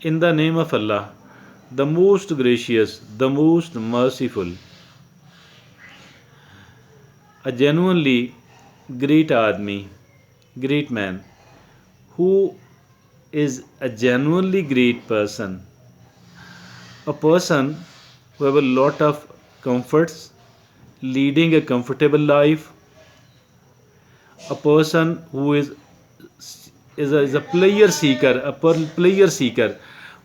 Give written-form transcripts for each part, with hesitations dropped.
In the name of Allah, the most gracious, the most merciful, a genuinely great admi, great man, who is a genuinely great person, a person who have a lot of comforts, leading a comfortable life, a person who is a player seeker, player seeker,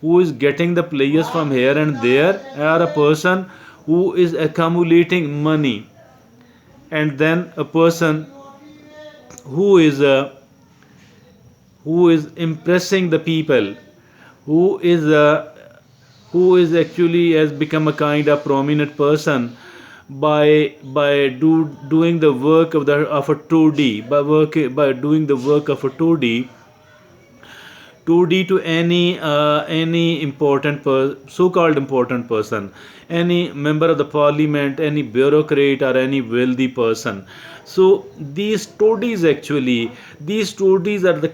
who is getting the players from here and there, or a person who is accumulating money, and then a person who is uh, who is impressing the people, who is uh, who is actually has become a kind of prominent person by doing the work of a toady, by doing the work of a toady, 2D to any important so-called important person, any member of the parliament, any bureaucrat, or any wealthy person. So these toadies are the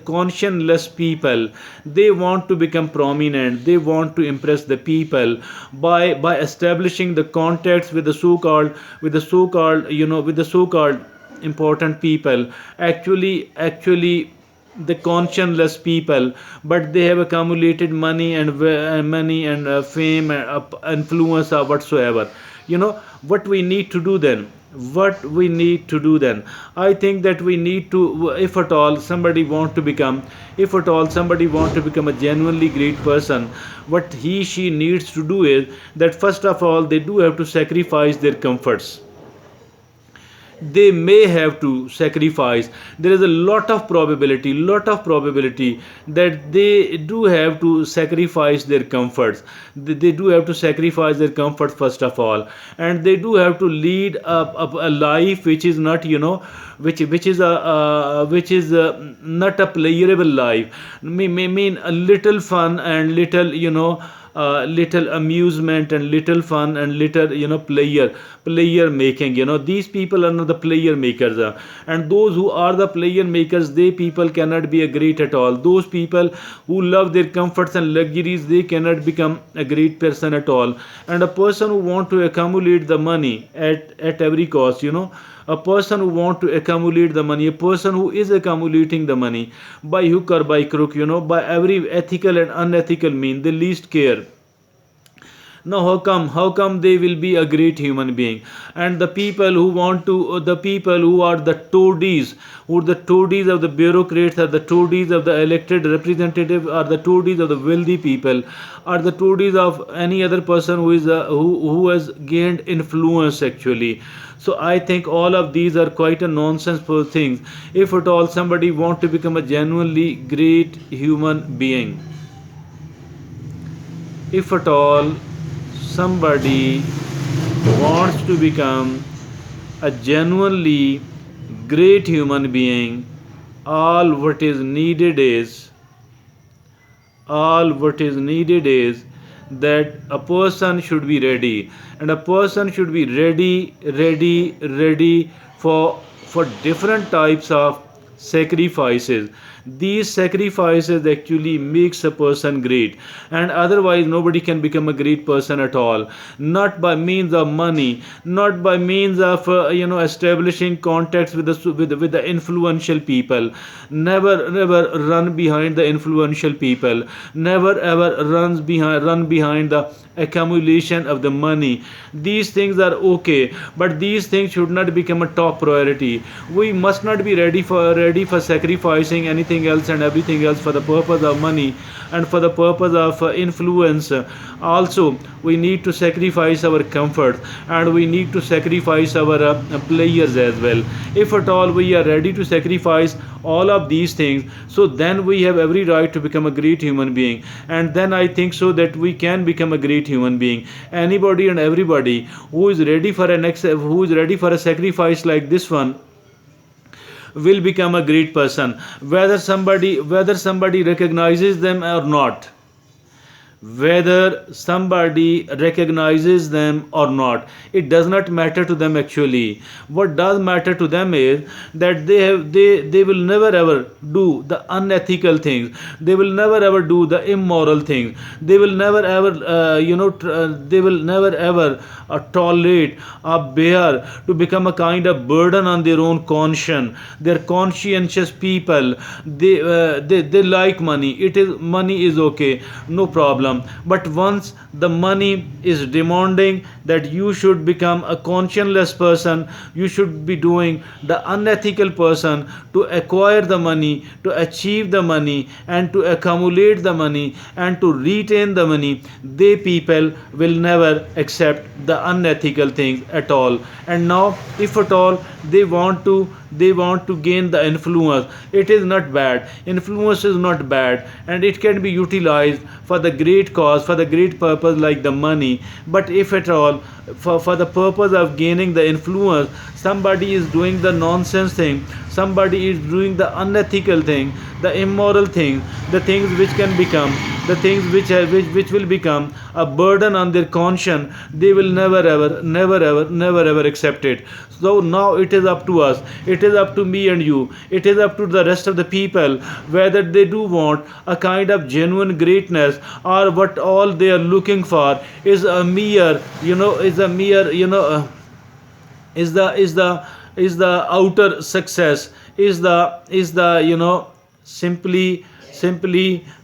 conscienceless people. They want to become prominent. They want to impress the people by establishing the contacts with the so-called important people. Actually the conscienceless people, but they have accumulated money and fame and influence or whatsoever. What we need to do then, I think that we need to, if at all somebody want to become a genuinely great person, what he she needs to do is that first of all they do have to sacrifice their comforts. They may have to sacrifice. There is a lot of probability that they do have to sacrifice their comforts. They do have to sacrifice their comfort first of all, and they do have to lead a life which is not, which is not a playable life. Mean a little fun and little amusement and little fun and little player making. These people are not the player makers, and those who are the player makers, they people cannot be a great at all. Those people who love their comforts and luxuries, they cannot become a great person at all. And a person who want to accumulate the money at every cost, a person who want to accumulate the money, a person who is accumulating the money by hook or by crook, by every ethical and unethical mean, they least care. Now how come they will be a great human being? And the people who want to, the people who are the toadies, who are the toadies of the bureaucrats, are the toadies of the elected representative, are the toadies of the wealthy people, are the toadies of any other person who is who has gained influence actually. So I think all of these are quite a nonsensical things. If at all somebody want to become a genuinely great human being, if at all somebody wants to become a genuinely great human being, all what is needed is all what is needed is that a person should be ready, and a person should be ready for different types of sacrifices. These sacrifices actually makes a person great, and otherwise nobody can become a great person at all. Not by means of money, not by means of establishing contacts with the influential people. Never run behind the influential people. Never ever run behind the accumulation of the money. These things are okay, but these things should not become a top priority. We must not be ready for sacrificing anything else and everything else for the purpose of money and for the purpose of influence. Also we need to sacrifice our comfort, and we need to sacrifice our players as well. If at all we are ready to sacrifice all of these things, so then we have every right to become a great human being. And then I think so that we can become a great human being. Anybody and everybody who is ready for a sacrifice like this one will become a great person, whether somebody recognizes them or not. whether somebody recognizes them or not. It does not matter to them actually. What does matter to them is that they will never ever do the unethical things. They will never ever do the immoral things. They will never ever they will never ever tolerate a bear to become a kind of burden on their own conscience. They're conscientious people. They like money. It is money is okay, no problem. But once the money is demanding that you should become a conscienceless person, you should be doing the unethical person to acquire the money, to achieve the money, and to accumulate the money, and to retain the money. They people will never accept the unethical things at all. And now if at all they want to gain the influence, it is not bad. Influence is not bad, and it can be utilized for the great cause, for the great purpose like the money. But if at all for the purpose of gaining the influence, somebody is doing the nonsense thing, somebody is doing the unethical thing, the immoral thing, the things which can become, the things which will become a burden on their conscience, they will never ever accept it. So now it is up to us, it is up to me and you, it is up to the rest of the people, whether they do want a kind of genuine greatness, or what all they are looking for is a mere is a mere is the outer success, is the simply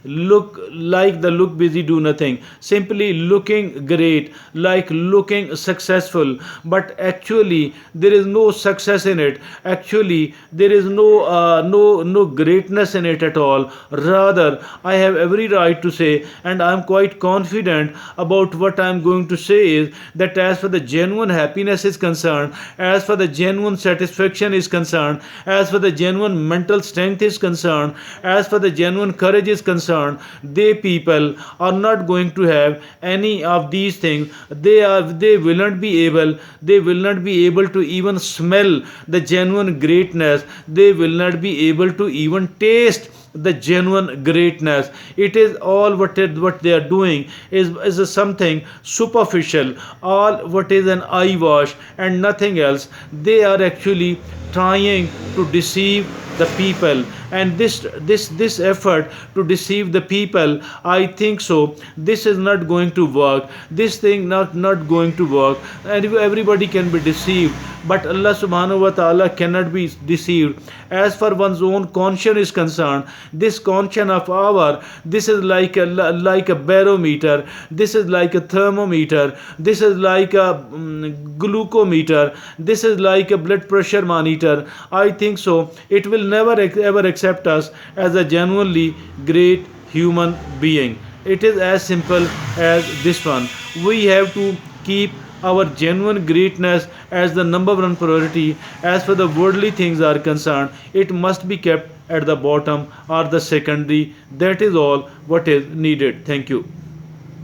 look like the look busy do nothing, simply looking great, like looking successful. But actually there is no success in it, actually there is no greatness in it at all. Rather, I have every right to say, and I am quite confident about what I am going to say, is that as for the genuine happiness is concerned, as for the genuine satisfaction is concerned, as for the genuine mental strength is concerned, as for the genuine courage is concerned, they people are not going to have any of these things. They will not be able, they will not be able to even smell the genuine greatness. They will not be able to even taste the genuine greatness. It is all what they are doing is something superficial, all what is an eye wash and nothing else. They are actually trying to deceive the people, and this effort to deceive the people, I think so this is not going to work. This thing not going to work, and everybody can be deceived, but Allah subhanahu wa ta'ala cannot be deceived. As far one's own conscience is concerned, this conscience of our, this is like a barometer, this is like a thermometer, this is like a glucometer, this is like a blood pressure monitor. I think so it will never ever accept us as a genuinely great human being. It is as simple as this one. We have to keep our genuine greatness as the number one priority. As for the worldly things are concerned, it must be kept at the bottom or the secondary. That is all what is needed. Thank you.